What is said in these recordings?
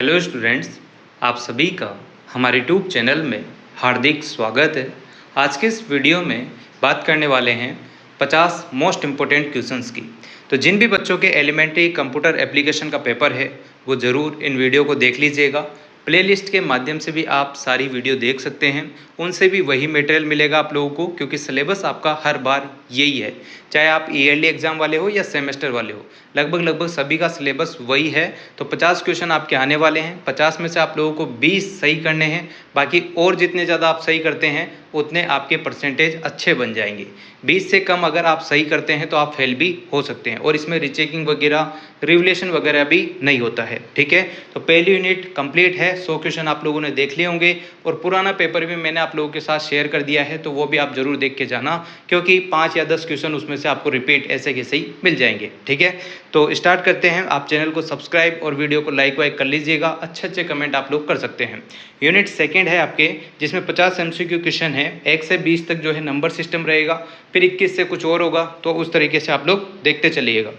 Hello students, आप सभी का हमारे यूट्यूब चैनल में हार्दिक स्वागत है। आज के इस वीडियो में बात करने वाले हैं 50 मोस्ट इम्पोर्टेंट क्वेश्चंस की। तो जिन भी बच्चों के एलिमेंट्री कंप्यूटर एप्लीकेशन का पेपर है वो ज़रूर इन वीडियो को देख लीजिएगा। प्लेलिस्ट के माध्यम से भी आप सारी वीडियो देख सकते हैं, उनसे भी वही मटेरियल मिलेगा आप लोगों को, क्योंकि सिलेबस आपका हर बार यही है। चाहे आप ईयरली एग्जाम वाले हो या सेमेस्टर वाले हो, लगभग सभी का सिलेबस वही है। तो 50 क्वेश्चन आपके आने वाले हैं। 50 में से आप लोगों को 20 सही करने हैं, बाकी और जितने ज़्यादा आप सही करते हैं उतने आपके परसेंटेज अच्छे बन जाएंगे। 20 से कम अगर आप सही करते हैं तो आप फेल भी हो सकते हैं, और इसमें रीचेकिंग वगैरह रिवलेशन वगैरह भी नहीं होता है। ठीक है, तो पहली यूनिट कंप्लीट है। 100 क्वेश्चन आप लोगों ने देख लिए होंगे, और पुराना पेपर भी मैंने आप लोगों के साथ शेयर कर दिया है, तो वो भी आप जरूर देख के जाना, क्योंकि 5 या 10 क्वेश्चन उसमें से आपको रिपीट ऐसे कैसे ही मिल जाएंगे। ठीक है, तो स्टार्ट करते हैं। आप चैनल को सब्सक्राइब और वीडियो को लाइक वाइक कर लीजिएगा। अच्छे कमेंट आप लोग कर सकते हैं। यूनिट सेकंड है आपके, जिसमें 50 MCQ क्वेश्चन है। 1 से 20 तक जो है नंबर सिस्टम रहेगा, फिर 21 से कुछ और होगा, तो उस तरीके से आप लोग देखते चलिएगा।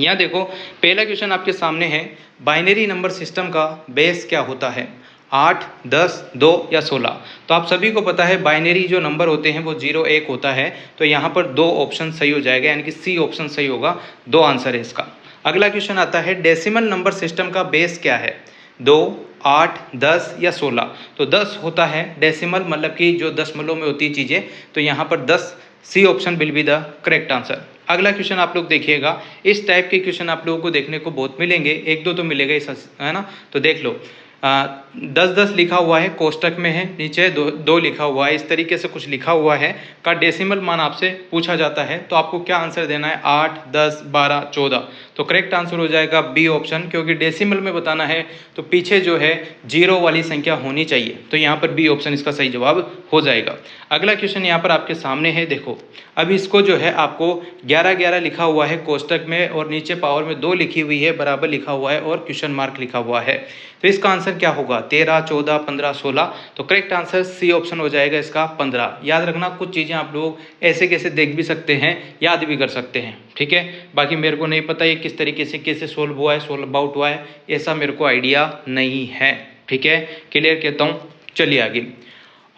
यहाँ देखो, पहला क्वेश्चन आपके सामने है, बाइनरी नंबर सिस्टम का बेस क्या होता है? 8, 10, 2 या 16। तो आप सभी को पता है बाइनरी जो नंबर होते हैं वो 0, 1 होता है। तो यहाँ पर 2 ऑप्शन सही हो जाएगा, यानी कि सी ऑप्शन सही होगा। 2 आंसर है इसका। अगला क्वेश्चन आता है, डेसिमल नंबर सिस्टम का बेस क्या है? 2, 8, 10 या 16। तो 10 होता है डेसिमल, मतलब कि जो दशमलव में होती है चीज़ें, तो यहाँ पर 10, C option will be the correct answer. अगला क्वेश्चन आप लोग देखिएगा। इस टाइप के क्वेश्चन आप लोगों को देखने को बहुत मिलेंगे, एक दो तो मिलेगा इस, है ना। तो देख लो, 10 लिखा हुआ है, कोष्टक में है, नीचे 2 लिखा हुआ है, इस तरीके से कुछ लिखा हुआ है, का डेसिमल मान आपसे पूछा जाता है। तो आपको क्या आंसर देना है? 8, 10, 12, 14। तो करेक्ट आंसर हो जाएगा बी ऑप्शन, क्योंकि डेसिमल में बताना है तो पीछे जो है 0 वाली संख्या होनी चाहिए। तो यहाँ पर बी ऑप्शन इसका सही जवाब हो जाएगा। अगला क्वेश्चन यहाँ पर आपके सामने है, देखो। अब इसको जो है आपको 11 लिखा हुआ है कोष्टक में, और नीचे पावर में 2 लिखी हुई है, बराबर लिखा हुआ है, और क्वेश्चन मार्क लिखा हुआ है। तो इसका आंसर क्या होगा? 13, 14, 15, 16। तो करेक्ट आंसर सी ऑप्शन हो जाएगा इसका 15। याद रखना, कुछ चीज़ें आप लोग ऐसे कैसे देख भी सकते हैं, याद भी कर सकते हैं। ठीक है, बाकी मेरे को नहीं पता ये किस तरीके से कैसे सोल्व हुआ है, सोल्व आउट हुआ है, ऐसा मेरे को आइडिया नहीं है। ठीक है, क्लियर कहता हूँ। चलिए आगे।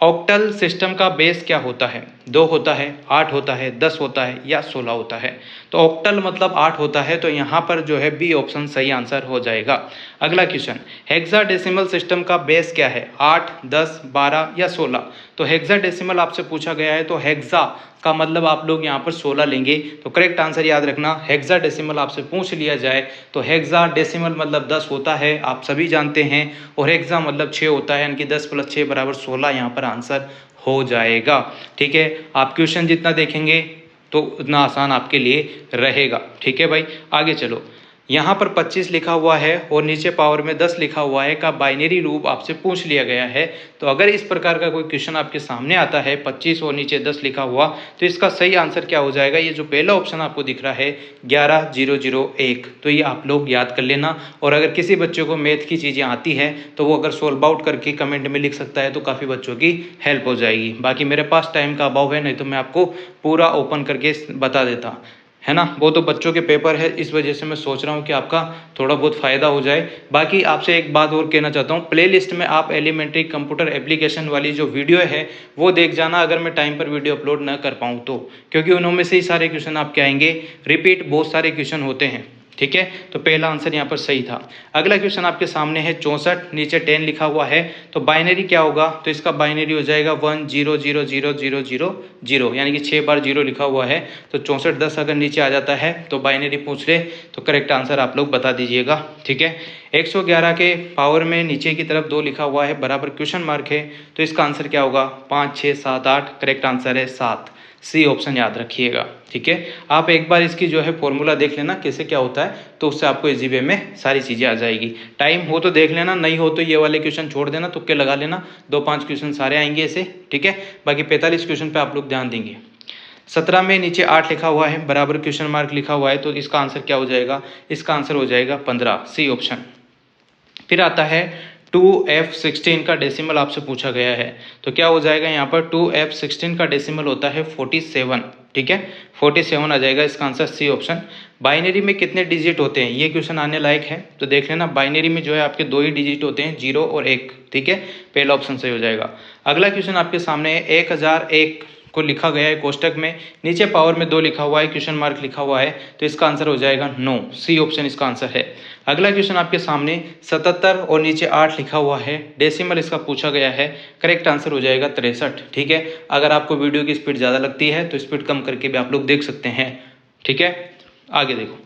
ऑक्टल सिस्टम का बेस क्या होता है? 2 होता है, 8 होता है, 10 होता है या 16 होता है? तो ऑक्टल मतलब 8 होता है, तो यहाँ पर जो है बी ऑप्शन सही आंसर हो जाएगा। अगला क्वेश्चन, हेक्साडेसिमल सिस्टम का बेस क्या है? 8, 10, 12 या 16? तो हेक्साडेसिमल आपसे पूछा गया है, तो हेक्सा का मतलब आप लोग यहाँ पर 16 लेंगे। तो करेक्ट आंसर याद रखना, हेक्साडेसिमल आपसे पूछ लिया जाए तो हेक्साडेसिमल मतलब 10 होता है, आप सभी जानते हैं, और हेक्सा मतलब 6 होता है, यानी कि 10 + 6 = 16 यहाँ पर आंसर हो जाएगा। ठीक है, आप क्वेश्चन जितना देखेंगे तो उतना आसान आपके लिए रहेगा। ठीक है भाई, आगे चलो। यहाँ पर 25 लिखा हुआ है, और नीचे पावर में 10 लिखा हुआ है, का बाइनरी रूप आपसे पूछ लिया गया है। तो अगर इस प्रकार का कोई क्वेश्चन आपके सामने आता है, 25 और नीचे 10 लिखा हुआ, तो इसका सही आंसर क्या हो जाएगा? ये जो पहला ऑप्शन आपको दिख रहा है 11001, तो ये आप लोग याद कर लेना। और अगर किसी बच्चे को मैथ की चीज़ें आती है तो वो अगर सोल्व आउट करके कमेंट में लिख सकता है, तो काफ़ी बच्चों की हेल्प हो जाएगी। बाकी मेरे पास टाइम का अभाव है, नहीं तो मैं आपको पूरा ओपन करके बता देता, है ना। वो तो बच्चों के पेपर है, इस वजह से मैं सोच रहा हूँ कि आपका थोड़ा बहुत फ़ायदा हो जाए। बाकी आपसे एक बात और कहना चाहता हूँ, प्लेलिस्ट में आप एलिमेंट्री कंप्यूटर एप्लीकेशन वाली जो वीडियो है वो देख जाना, अगर मैं टाइम पर वीडियो अपलोड ना कर पाऊँ तो, क्योंकि उनमें से ही सारे क्वेश्चन आपके आएंगे, रिपीट बहुत सारे क्वेश्चन होते हैं। ठीक है, तो पहला आंसर यहाँ पर सही था। अगला क्वेश्चन आपके सामने है 64, नीचे 10 लिखा हुआ है, तो बाइनरी क्या होगा? तो इसका बाइनरी हो जाएगा 100000, यानी कि 6 बार 0 लिखा हुआ है। तो 64, 10 अगर नीचे आ जाता है तो बाइनरी पूछ ले, तो करेक्ट आंसर आप लोग बता दीजिएगा। ठीक है, 111 के पावर में नीचे की तरफ 2 लिखा हुआ है, बराबर क्वेश्चन मार्क है, तो इसका आंसर क्या होगा? 5, 6, 7, 8। करेक्ट आंसर है 7, सी ऑप्शन याद रखिएगा। ठीक है, आप एक बार इसकी जो है फॉर्मूला देख लेना कैसे क्या होता है, तो उससे आपको इजी वे में सारी चीज़ें आ जाएगी। टाइम हो तो देख लेना, नहीं हो तो ये वाले क्वेश्चन छोड़ देना, तुक्के लगा लेना, 2-5 क्वेश्चन सारे आएंगे ऐसे। ठीक है, बाकी 45 क्वेश्चन पे आप लोग ध्यान देंगे। 17 में नीचे 8 लिखा हुआ है, बराबर क्वेश्चन मार्क लिखा हुआ है, तो इसका आंसर क्या हो जाएगा? इसका आंसर हो जाएगा 15, सी ऑप्शन। फिर आता है 2F16 का डेसिमल आपसे पूछा गया है, तो क्या हो जाएगा यहाँ पर? 2F16 का डेसिमल होता है 47। ठीक है, 47 आ जाएगा इसका आंसर, सी ऑप्शन। बाइनरी में कितने डिजिट होते हैं, ये क्वेश्चन आने लायक है, तो देख लेना। बाइनरी में जो है आपके 2 ही डिजिट होते हैं, 0 और 1, ठीक है, पहला ऑप्शन सही हो जाएगा। अगला क्वेश्चन आपके सामने है, 1001 को लिखा गया है कोष्टक में, नीचे पावर में 2 लिखा हुआ है, क्वेश्चन मार्क लिखा हुआ है, तो इसका आंसर हो जाएगा नो, सी ऑप्शन इसका आंसर है। अगला क्वेश्चन आपके सामने 77 और नीचे 8 लिखा हुआ है, डेसिमल इसका पूछा गया है, करेक्ट आंसर हो जाएगा 63, ठीक है। अगर आपको वीडियो की स्पीड ज़्यादा लगती है तो स्पीड कम करके भी आप लोग देख सकते हैं, ठीक है। आगे देखो,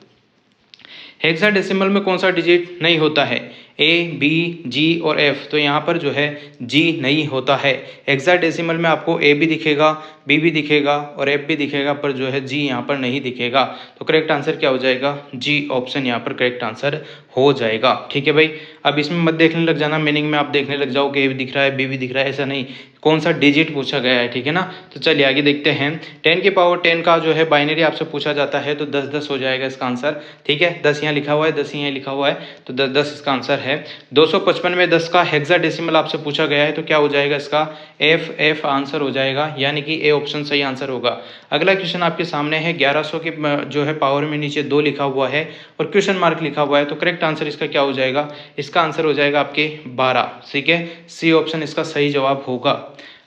हेक्साडेसिमल में कौन सा डिजिट नहीं होता है, ए, बी, जी और एफ, तो यहाँ पर जो है जी नहीं होता है। हेक्साडेसिमल में आपको ए भी दिखेगा, बी भी दिखेगा और एफ भी दिखेगा, पर जो है जी यहाँ पर नहीं दिखेगा, तो करेक्ट आंसर क्या हो जाएगा, जी ऑप्शन यहाँ पर करेक्ट आंसर हो जाएगा, ठीक है भाई। अब इसमें मत देखने लग जाना, मीनिंग में आप देखने लग जाओ कि ए भी दिख रहा है, बी भी दिख रहा है, ऐसा नहीं, कौन सा डिजिट पूछा गया है, ठीक है ना। तो चलिए आगे देखते हैं। 10 की पावर 10 का जो है बाइनरी आपसे पूछा जाता है, तो 10 हो जाएगा इसका आंसर, ठीक है। 10 यहाँ लिखा हुआ है, 10 यहाँ लिखा हुआ है, तो 10 इसका आंसर है। 255 में 10 का हेक्साडेसिमल आपसे पूछा गया है, तो क्या हो जाएगा इसका, एफ आंसर हो जाएगा, यानी कि ए ऑप्शन सही आंसर होगा। अगला क्वेश्चन आपके सामने है, 1100 की जो है पावर में नीचे 2 लिखा हुआ है और क्वेश्चन मार्क लिखा हुआ है, तो करेक्ट आंसर इसका क्या हो जाएगा, इसका आंसर हो जाएगा आपके 12, ठीक है, सी ऑप्शन इसका सही जवाब होगा।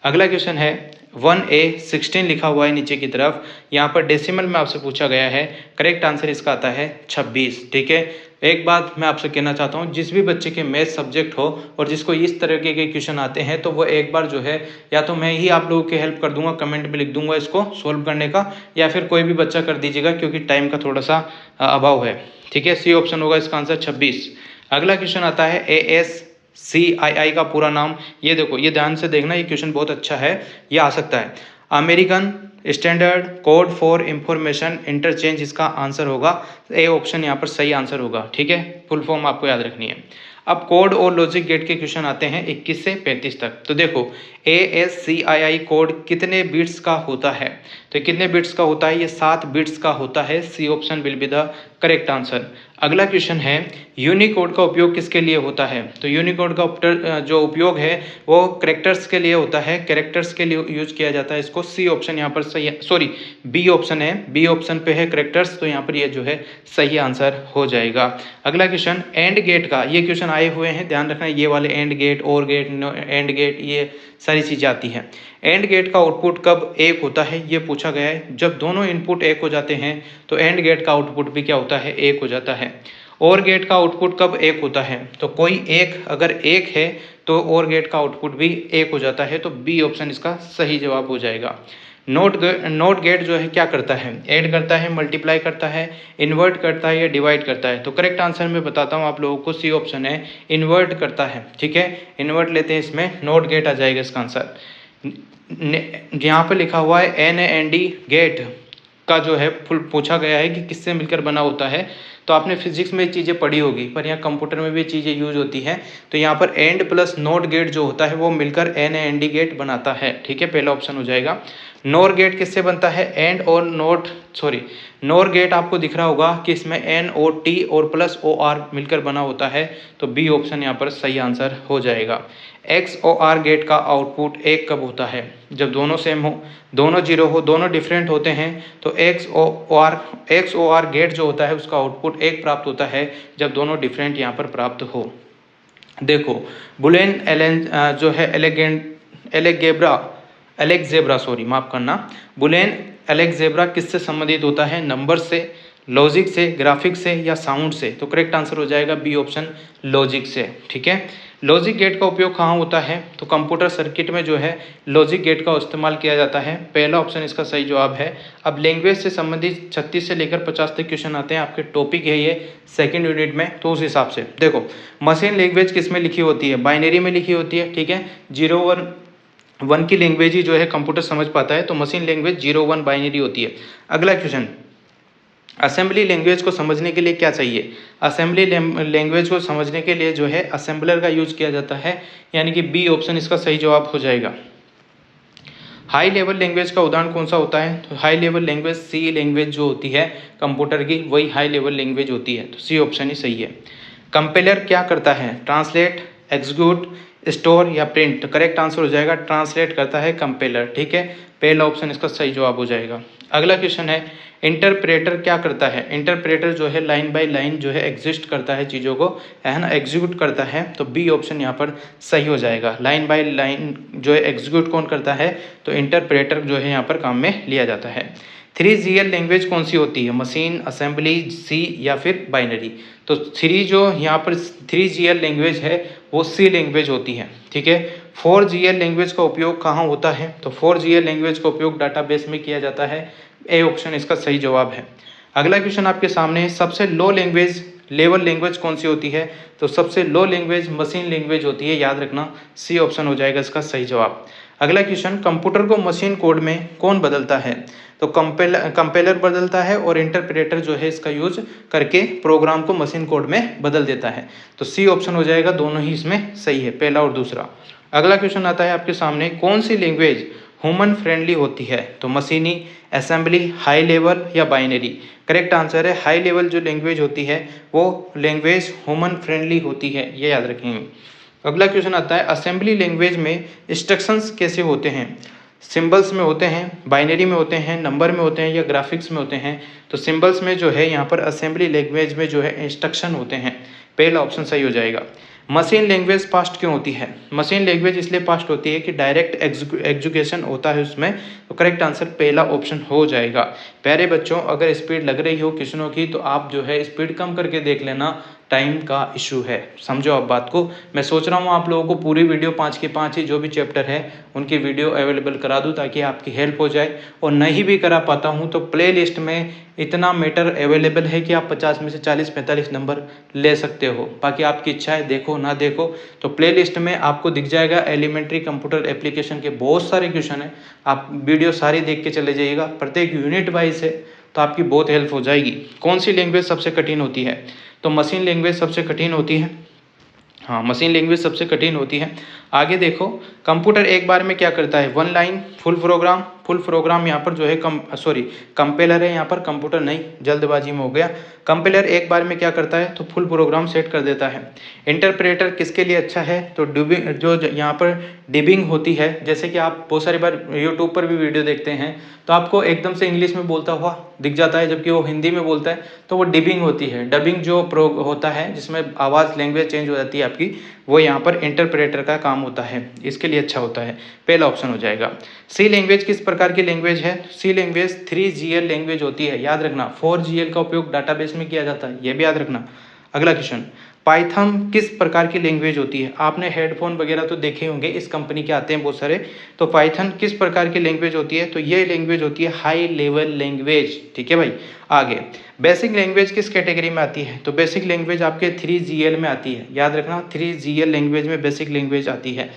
अगला क्वेश्चन है 1A 16 लिखा हुआ है नीचे की तरफ, यहाँ पर डेसिमल में आपसे पूछा गया है, करेक्ट आंसर इसका आता है 26, ठीक है। एक बात मैं आपसे कहना चाहता हूँ, जिस भी बच्चे के मैथ सब्जेक्ट हो और जिसको इस तरह के क्वेश्चन आते हैं, तो वो एक बार जो है, या तो मैं ही आप लोगों की हेल्प कर दूंगा, कमेंट में लिख दूंगा इसको सोल्व करने का, या फिर कोई भी बच्चा कर दीजिएगा, क्योंकि टाइम का थोड़ा सा अभाव है, ठीक है। सी ऑप्शन होगा इसका आंसर 26। अगला क्वेश्चन आता है ASCII का पूरा नाम, ये देखो, ये ध्यान से देखना, ये क्वेश्चन बहुत अच्छा है, ये आ सकता है, American standard code for information interchange इसका आंसर होगा, ए ऑप्शन यहाँ पर सही आंसर होगा, ठीक है। फुल फॉर्म आपको याद रखनी है। अब कोड और लॉजिक गेट के क्वेश्चन आते हैं 21 से 35 तक, तो देखो ASCII कोड कितने बिट्स का होता है, तो कितने बिट्स का होता है, ये 7 बिट्स का होता है, C option will be the correct answer. अगला क्वेश्चन है, यूनिकोड का उपयोग किसके लिए होता है, तो यूनिकोड का जो उपयोग है वो कैरेक्टर्स के लिए होता है, कैरेक्टर्स के लिए यूज किया जाता है इसको, सी ऑप्शन यहाँ पर सही है, सॉरी बी ऑप्शन है, बी ऑप्शन पे है कैरेक्टर्स, तो यहाँ पर ये जो है सही आंसर हो जाएगा। अगला क्वेश्चन एंड गेट का, ये क्वेश्चन आए हुए हैं, ध्यान रखना, ये वाले एंड गेट, और गेट, एंड गेट, ये सारी चीज़ें आती हैं। एंड गेट का आउटपुट कब 1 होता है, ये पूछा गया है, जब दोनों इनपुट 1 हो जाते हैं, तो एंड गेट का आउटपुट भी क्या होता है, 1 हो जाता है। और गेट का आउटपुट कब 1 होता है, तो कोई एक अगर 1 है तो और गेट का आउटपुट भी 1 हो जाता है, तो बी ऑप्शन इसका सही जवाब हो जाएगा। नोट गेट जो है क्या करता है, ऐड करता है, मल्टीप्लाई करता है, इन्वर्ट करता है या डिवाइड करता है, तो करेक्ट आंसर मैं बताता हूँ आप लोगों को, सी ऑप्शन है, इन्वर्ट करता है, ठीक है, इन्वर्ट लेते हैं इसमें, नोट गेट आ जाएगा इसका आंसर। यहाँ पे लिखा हुआ है NAND गेट का जो है फुल पूछा गया है कि किससे मिलकर बना होता है, तो आपने फिजिक्स में चीज़ें पढ़ी होगी, पर यहाँ कंप्यूटर में भी चीज़ें यूज होती हैं, तो यहाँ पर एंड प्लस नोट गेट जो होता है वो मिलकर NAND गेट बनाता है, ठीक है, पहला ऑप्शन हो जाएगा। नोर गेट किससे बनता है, एंड और नोट, सॉरी नोर गेट आपको दिख रहा होगा कि इसमें NOT और प्लस OR मिलकर बना होता है, तो बी ऑप्शन यहाँ पर सही आंसर हो जाएगा। XOR गेट का आउटपुट 1 कब होता है, जब दोनों सेम हो, दोनों 0 हो, दोनों डिफरेंट होते हैं, तो XOR गेट जो होता है उसका आउटपुट 1 प्राप्त होता है, जब दोनों डिफरेंट यहाँ पर प्राप्त हो। देखो बुलियन जो है एलेक्जेब्रा सॉरी माफ करना, बुलियन एलेक्जेब्रा किससे संबंधित होता है, नंबर से, लॉजिक से, ग्राफिक्स से या साउंड से, तो करेक्ट आंसर हो जाएगा बी ऑप्शन, लॉजिक से, ठीक है। लॉजिक गेट का उपयोग कहाँ होता है, तो कंप्यूटर सर्किट में जो है लॉजिक गेट का इस्तेमाल किया जाता है, पहला ऑप्शन इसका सही जवाब है। अब लैंग्वेज से संबंधित 36 से लेकर 50 तक क्वेश्चन आते हैं, आपके टॉपिक है ये सेकंड यूनिट में, तो उस हिसाब से देखो मशीन लैंग्वेज किस में लिखी होती है, बाइनरी में लिखी होती है, ठीक है। 0 और 1 की लैंग्वेज ही जो है कंप्यूटर समझ पाता है, तो मशीन लैंग्वेज 0 1 बाइनरी होती है। अगला क्वेश्चन, असेंबली लैंग्वेज को समझने के लिए क्या चाहिए, असेंबली लैंग्वेज को समझने के लिए जो है असेंबलर का यूज किया जाता है, यानी कि बी ऑप्शन इसका सही जवाब हो जाएगा। हाई लेवल लैंग्वेज का उदाहरण कौन सा होता है, तो high level language C language जो होती है कंप्यूटर की, वही हाई लेवल लैंग्वेज होती है, तो सी ऑप्शन ही सही है। कंपेलर क्या करता है, ट्रांसलेट, एग्जीक्यूट, स्टोर या प्रिंट, तो करेक्ट आंसर हो जाएगा ट्रांसलेट करता है कंपेलर, ठीक है, पहला ऑप्शन इसका सही जवाब हो जाएगा। अगला क्वेश्चन है, इंटरप्रेटर क्या करता है? इंटरप्रेटर जो है लाइन बाय लाइन जो है एग्जिस्ट करता है, चीज़ों को है ना एग्जीक्यूट करता है, तो बी ऑप्शन यहाँ पर सही हो जाएगा। लाइन बाय लाइन जो है एग्जीक्यूट कौन करता है? तो इंटरप्रेटर जो है यहाँ पर काम में लिया जाता है। 3GL लैंग्वेज कौन सी होती है? मशीन, असेंबली, सी या फिर बाइनरी? तो 3 जो यहाँ पर 3GL लैंग्वेज है वो सी लैंग्वेज होती है, ठीक है। 4GL लैंग्वेज का उपयोग कहाँ होता है? तो 4GL लैंग्वेज का उपयोग डाटाबेस में किया जाता है, ए ऑप्शन इसका सही जवाब है। अगला क्वेश्चन आपके सामने है, सबसे लो लैंग्वेज लेवल लैंग्वेज कौन सी होती है? तो सबसे लो लैंग्वेज मशीन लैंग्वेज होती है, याद रखना, सी ऑप्शन हो जाएगा इसका सही जवाब। अगला क्वेश्चन, कंप्यूटर को मशीन कोड में कौन बदलता है? तो कंपेलर बदलता है और इंटरप्रेटर जो है इसका यूज करके प्रोग्राम को मशीन कोड में बदल देता है, तो सी ऑप्शन हो जाएगा, दोनों ही इसमें सही है, पहला और दूसरा। अगला क्वेश्चन आता है आपके सामने, कौन सी लैंग्वेज ह्यूमन फ्रेंडली होती है? तो मशीनी, असेंबली, हाई लेवल या बाइनरी? करेक्ट आंसर है हाई लेवल जो लैंग्वेज होती है वो लैंग्वेज ह्यूमन फ्रेंडली होती है, ये याद रखेंगे। अगला क्वेश्चन आता है, असेंबली लैंग्वेज में इंस्ट्रक्शंस कैसे होते हैं? सिंबल्स में होते हैं, बाइनरी में होते हैं, नंबर में होते हैं या ग्राफिक्स में होते हैं? तो सिंबल्स में जो है यहाँ पर असेंबली लैंग्वेज में जो है इंस्ट्रक्शन होते हैं, पहला ऑप्शन सही हो जाएगा। मशीन लैंग्वेज फास्ट क्यों होती है? मशीन लैंग्वेज इसलिए फास्ट होती है कि डायरेक्ट एग्जीक्यूशन होता है उसमें, तो करेक्ट आंसर पहला ऑप्शन हो जाएगा। प्यारे बच्चों, अगर स्पीड लग रही हो क्वेश्चनों की तो आप जो है स्पीड कम करके देख लेना, टाइम का इशू है, समझो आप बात को। मैं सोच रहा हूँ आप लोगों को पूरी वीडियो 5 के 5 ही जो भी चैप्टर है उनकी वीडियो अवेलेबल करा दूँ ताकि आपकी हेल्प हो जाए, और नहीं भी करा पाता हूँ तो प्ले लिस्ट में इतना मैटर अवेलेबल है कि आप 50 में से 40-45 नंबर ले सकते हो। बाकी आपकी इच्छा है, देखो ना देखो, तो प्ले लिस्ट में आपको दिख जाएगा एलिमेंट्री कंप्यूटर एप्लीकेशन के बहुत सारे क्वेश्चन है, आप वीडियो सारी देख के चले जाइएगा, प्रत्येक यूनिट वाइज है, तो आपकी बहुत हेल्प हो जाएगी। कौन सी लैंग्वेज सबसे कठिन होती है? तो मशीन लैंग्वेज सबसे कठिन होती है, हाँ मशीन लैंग्वेज सबसे कठिन होती है। आगे देखो, कंप्यूटर एक बार में क्या करता है? 1 लाइन, फुल प्रोग्राम यहाँ पर जो है कंपेलर है यहाँ पर, कंप्यूटर नहीं, जल्दबाजी में हो गया। कंपेलर एक बार में क्या करता है? तो फुल प्रोग्राम सेट कर देता है। इंटरप्रेटर किसके लिए अच्छा है? तो डिबिंग, जो यहाँ पर डिबिंग होती है, जैसे कि आप बहुत सारी बार यूट्यूब पर भी वीडियो देखते हैं तो आपको एकदम से इंग्लिश में बोलता हुआ दिख जाता है जबकि वो हिंदी में बोलता है, तो वो डिबिंग होती है। डबिंग जो होता है जिसमें आवाज़ लैंग्वेज चेंज हो जाती है आपकी, वो यहाँ पर इंटरप्रेटर का काम होता है, इसके लिए अच्छा होता है, पहला ऑप्शन हो जाएगा। सी लैंग्वेज किस प्रकार की लैंग्वेज है? सी लैंग्वेज 3GL लैंग्वेज होती है, याद रखना। 4GL का उपयोग डाटाबेस में किया जाता है, ये भी याद रखना। अगला क्वेश्चन, पाइथन किस प्रकार की लैंग्वेज होती है? आपने हेडफोन वगैरह तो देखे होंगे, इस कंपनी के आते हैं बहुत सारे, तो पाइथन किस प्रकार की लैंग्वेज होती है? तो ये लैंग्वेज होती है हाई लेवल लैंग्वेज, ठीक है भाई। आगे, बेसिक लैंग्वेज किस कैटेगरी में आती है? तो बेसिक लैंग्वेज आपके 3GL में आती है, याद रखना, 3GL लैंग्वेज में बेसिक लैंग्वेज आती है।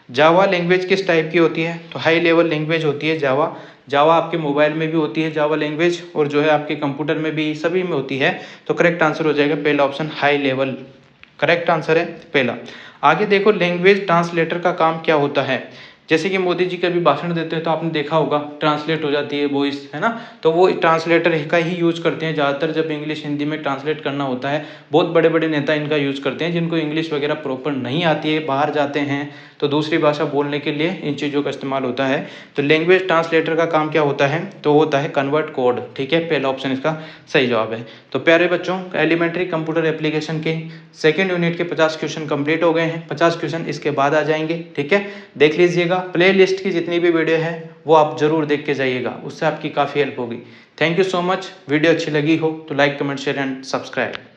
जावा लैंग्वेज किस टाइप की होती है? तो हाई लेवल लैंग्वेज होती है जावा। जावा आपके मोबाइल में भी होती है जावा लैंग्वेज, और जो है आपके कंप्यूटर में भी, सभी में होती है, तो करेक्ट आंसर हो जाएगा पहला option high level, correct answer है पहला। आगे देखो, लैंग्वेज ट्रांसलेटर का काम क्या होता है? जैसे कि मोदी जी कभी भाषण देते हैं तो आपने देखा होगा ट्रांसलेट हो जाती है वॉइस, है ना, तो वो ट्रांसलेटर का ही यूज करते हैं ज़्यादातर जब इंग्लिश हिंदी में ट्रांसलेट करना होता है। बहुत बड़े बड़े नेता इनका यूज करते हैं, जिनको इंग्लिश वगैरह प्रॉपर नहीं आती है, बाहर जाते हैं तो दूसरी भाषा बोलने के लिए इन चीज़ों का इस्तेमाल होता है। तो लैंग्वेज ट्रांसलेटर का काम क्या होता है? तो होता है कन्वर्ट कोड, ठीक है, पहला ऑप्शन इसका सही जवाब है। तो प्यारे बच्चों, एलिमेंट्री कंप्यूटर एप्लीकेशन के सेकेंड यूनिट के 50 क्वेश्चन कंप्लीट हो गए हैं, 50 क्वेश्चन इसके बाद आ जाएंगे, ठीक है, देख लीजिएगा। प्ले लिस्ट की जितनी भी वीडियो है वो आप जरूर देख के जाइएगा, उससे आपकी काफ़ी हेल्प होगी। Thank you so much. Video अच्छी लगी हो तो like, comment, share and subscribe.